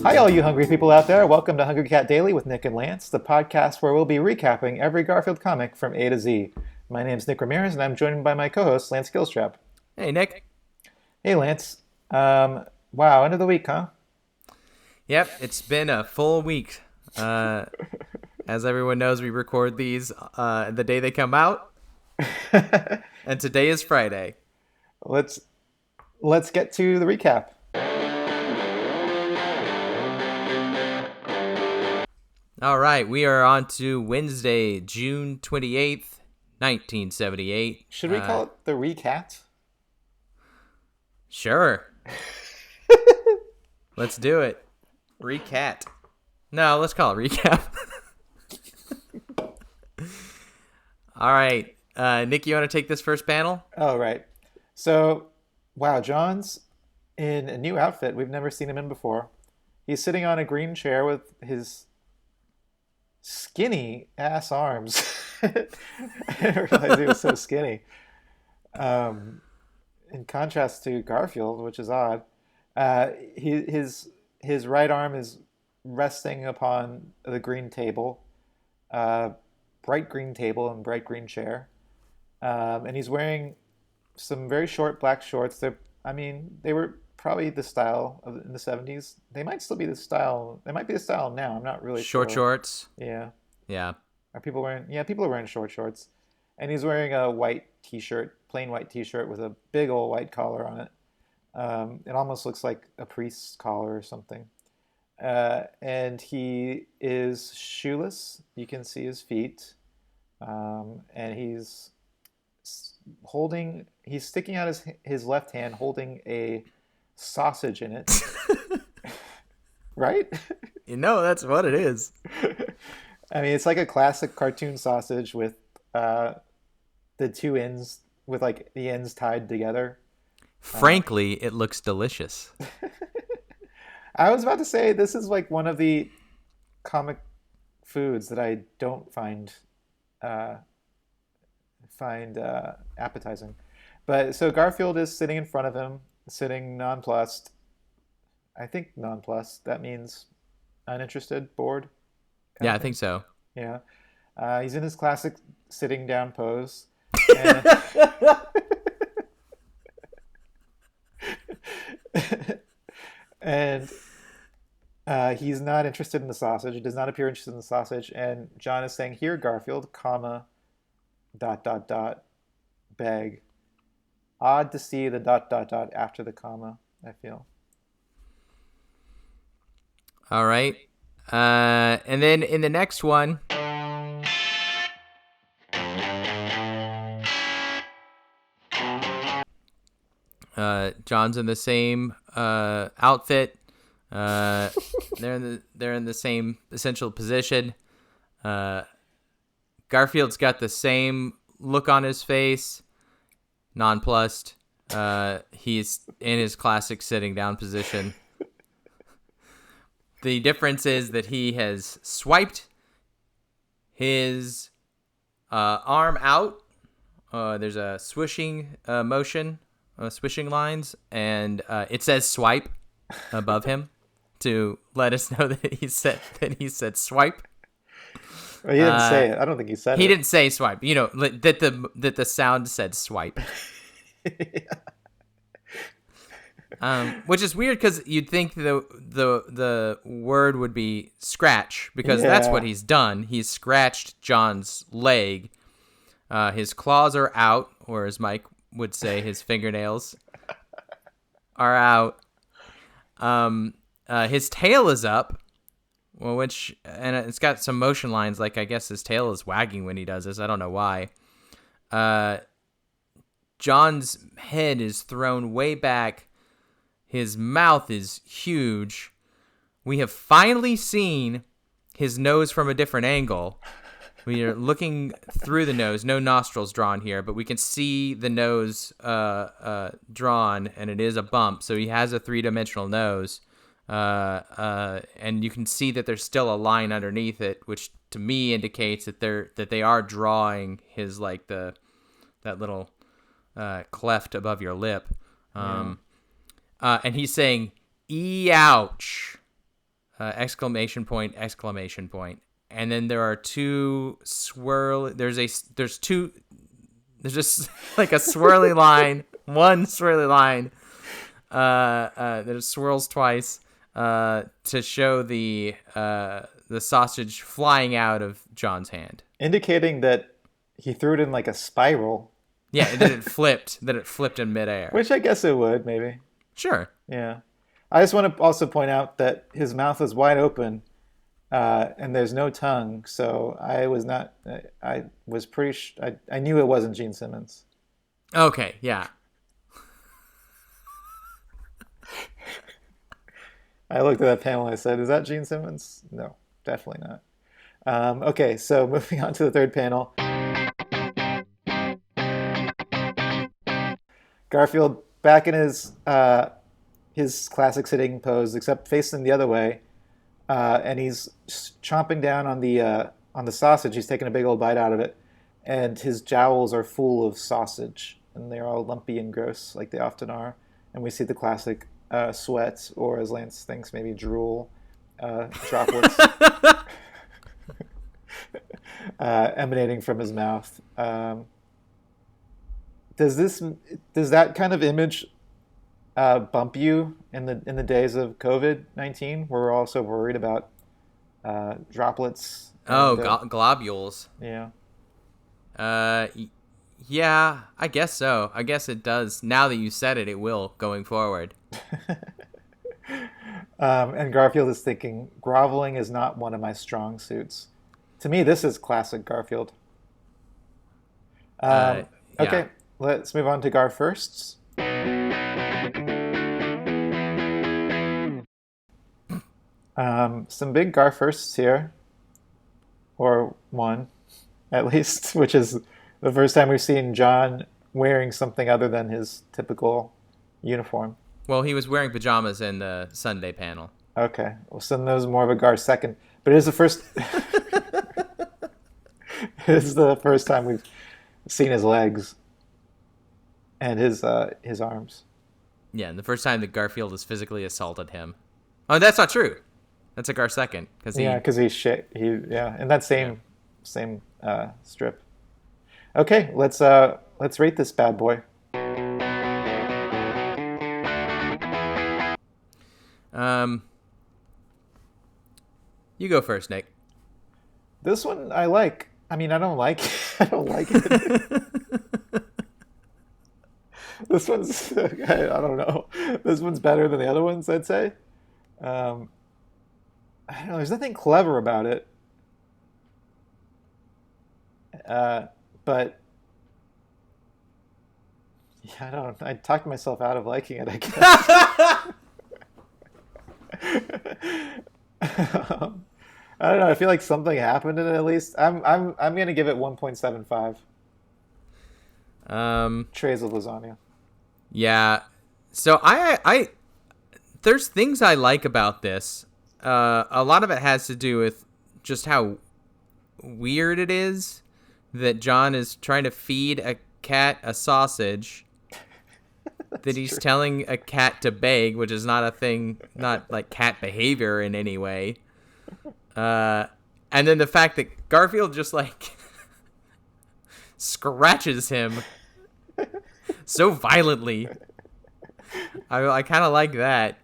Hi, all you hungry people out there. Welcome to Hungry Cat Daily with Nick and Lance, the podcast where we'll be recapping every Garfield comic from A to Z. My name's Nick Ramirez, and I'm joined by my co-host, Lance Gilstrap. Hey, Nick. Hey, Lance. Wow, end of the week, huh? Yep, it's been a full week. As everyone knows, we record these the day they come out, and today is Friday. Let's get to the recap. All right, we are on to Wednesday, June 28th, 1978. Should we call it the recat? Sure. Let's do it. Recat. No, let's call it recap. All right. Nick, you want to take this first panel? Oh, right. So, wow, John's in a new outfit. We've never seen him in before. He's sitting on a green chair with his skinny ass arms. I didn't realize he was so skinny. In contrast to Garfield, which is odd. His right arm is resting upon the green table, bright green table and bright green chair, and he's wearing some very short black shorts. They were probably the style in the 70s. They might still be the style. They might be the style now. I'm not really sure. Short shorts. Yeah. Yeah. Are people wearing? Yeah, people are wearing short shorts, and he's wearing a white T-shirt, plain white T-shirt with a big old white collar on it. It almost looks like a priest's collar or something. And he is shoeless. You can see his feet, and he's sticking out his left hand, holding a sausage in it. Right? You know, that's what it is. I mean, it's like a classic cartoon sausage with the two ends, with like the ends tied together. Frankly, it looks delicious. I was about to say this is like one of the comic foods that I don't find appetizing. But so Garfield is sitting in front of him, sitting nonplussed. I think nonplussed. That means uninterested, bored. Yeah, I think so. Yeah. He's in his classic sitting down pose. And, and he's not interested in the sausage. He does not appear interested in the sausage. And John is saying, "Here, Garfield, comma, ... beg." Odd to see the ... after the comma, I feel. All right. And then in the next one, John's in the same outfit. They're in the same essential position. Garfield's got the same look on his face, nonplussed. He's in his classic sitting down position. The difference is that he has swiped his arm out. There's a swishing motion, swishing lines, and it says swipe above him to let us know that he said swipe. Well, he didn't say it. I don't think he said it. He didn't say swipe. You know that the sound said swipe. Which is weird because you'd think the word would be scratch, because that's what he's done. He's scratched John's leg. His claws are out, or as Mike would say, his fingernails are out. His tail is up, and it's got some motion lines, like I guess his tail is wagging when he does this. I don't know why. John's head is thrown way back. His mouth is huge. We have finally seen his nose from a different angle. We are looking through the nose. No nostrils drawn here, but we can see the nose drawn, and it is a bump. So he has a three-dimensional nose. And you can see that there's still a line underneath it, which to me indicates that they are drawing his, like, that little cleft above your lip. And he's saying, "Ouch." exclamation point, exclamation point. And then there are two swirl. There's just like a swirly line, one swirly line that swirls twice to show the sausage flying out of John's hand. Indicating that he threw it in like a spiral. Yeah, that it flipped in midair. Which I guess it would, maybe. Sure. Yeah. I just want to also point out that his mouth is wide open, and there's no tongue. So I was not. I was pretty. I knew it wasn't Gene Simmons. Okay. Yeah. I looked at that panel and I said, "Is that Gene Simmons?" No, definitely not. Okay, so moving on to the third panel. Garfield back in his classic sitting pose, except facing the other way, and he's chomping down on the sausage. He's taking a big old bite out of it, and his jowls are full of sausage, and they're all lumpy and gross, like they often are. And we see the classic sweat, or as Lance thinks, maybe drool droplets emanating from his mouth. Does that kind of image bump you in the days of COVID-19, where we're also worried about droplets? Globules. Yeah. Yeah, I guess so. I guess it does. Now that you said it, it will going forward. And Garfield is thinking, groveling is not one of my strong suits. To me, this is classic Garfield. Yeah. Okay, let's move on to Garf firsts. Some big Garf firsts here, or one, at least, which is the first time we've seen John wearing something other than his typical uniform. Well, he was wearing pajamas in the Sunday panel. Okay, well, so that was more of a Garf second, but it is the first. This is the first time we've seen his legs and his arms. Yeah, and the first time that Garfield has physically assaulted him. Oh, that's not true. That's a Garf second, because he's shit. In that same strip. Okay, let's rate this bad boy. You go first, Nick. This one I like. I mean, I don't like it. This one's, I don't know. This one's better than the other ones, I'd say. I don't know. There's nothing clever about it. But yeah, I talked myself out of liking it, I guess. I don't know. I feel like something happened in it at least. I'm gonna give it 1.75. Trays of lasagna. Yeah. So I there's things I like about this. A lot of it has to do with just how weird it is that John is trying to feed a cat a sausage that he's telling a cat to beg, which is not a thing, not like cat behavior in any way. And then the fact that Garfield just like scratches him so violently. I kind of like that.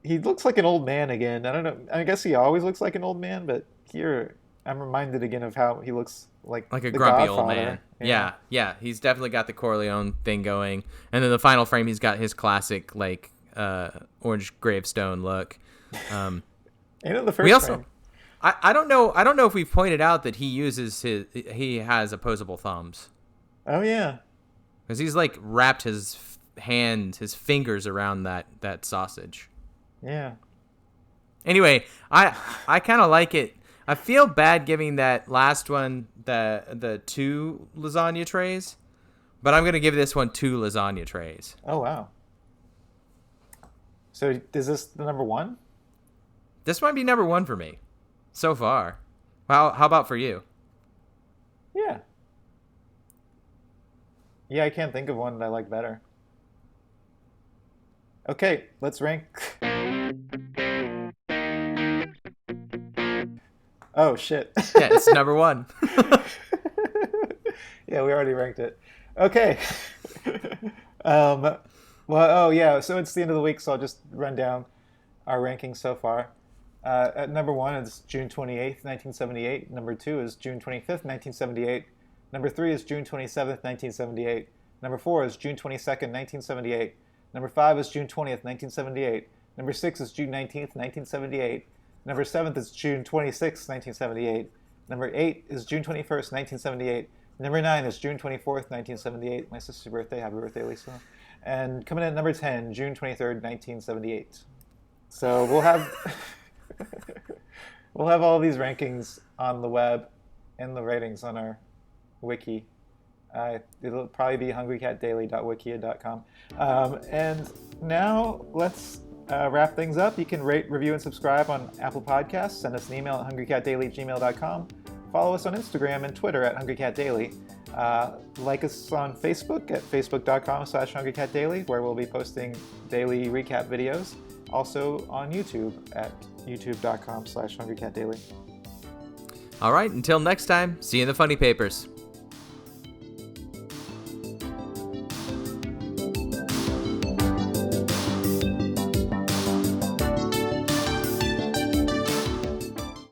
He looks like an old man again. I don't know. I guess he always looks like an old man, but here I'm reminded again of how he looks like a the grumpy Godfather. old man. Yeah. He's definitely got the Corleone thing going. And then the final frame, he's got his classic like orange gravestone look. And in the first frame. I don't know if we've pointed out that he has opposable thumbs. Oh yeah. Because he's like wrapped his fingers around that sausage. Yeah. Anyway, I kind of like it. I feel bad giving that last one the 2 lasagna trays, but I'm gonna give this one 2 lasagna trays. Oh wow. So is this the number 1? This might be number 1 for me, so far. How about for you? Yeah. Yeah, I can't think of one that I like better. Okay, let's rank. Oh, shit. Yeah, it's number one. Yeah, we already ranked it. Okay. um, well, oh, yeah, so it's the end of the week, so I'll just run down our rankings so far. At number one is June 28th, 1978. Number two is June 25th, 1978. Number three is June 27th, 1978. Number four is June 22nd, 1978. Number five is June 20th, 1978. Number six is June 19th, 1978. Number seven is June 26th, 1978. Number eight is June 21st, 1978. Number nine is June 24th, 1978. My sister's birthday. Happy birthday, Lisa. And coming in at number 10, June 23rd, 1978. So we'll have all these rankings on the web and the ratings on our wiki. It'll probably be hungrycatdaily.wikia.com. And now let's wrap things up. You can rate, review, and subscribe on Apple Podcasts. Send us an email at hungrycatdaily@gmail.com. Follow us on Instagram and Twitter at hungrycatdaily. Like us on Facebook at facebook.com/hungrycatdaily, where we'll be posting daily recap videos. Also on YouTube at youtube.com/hungrycatdaily. All right, until next time, see you in the funny papers.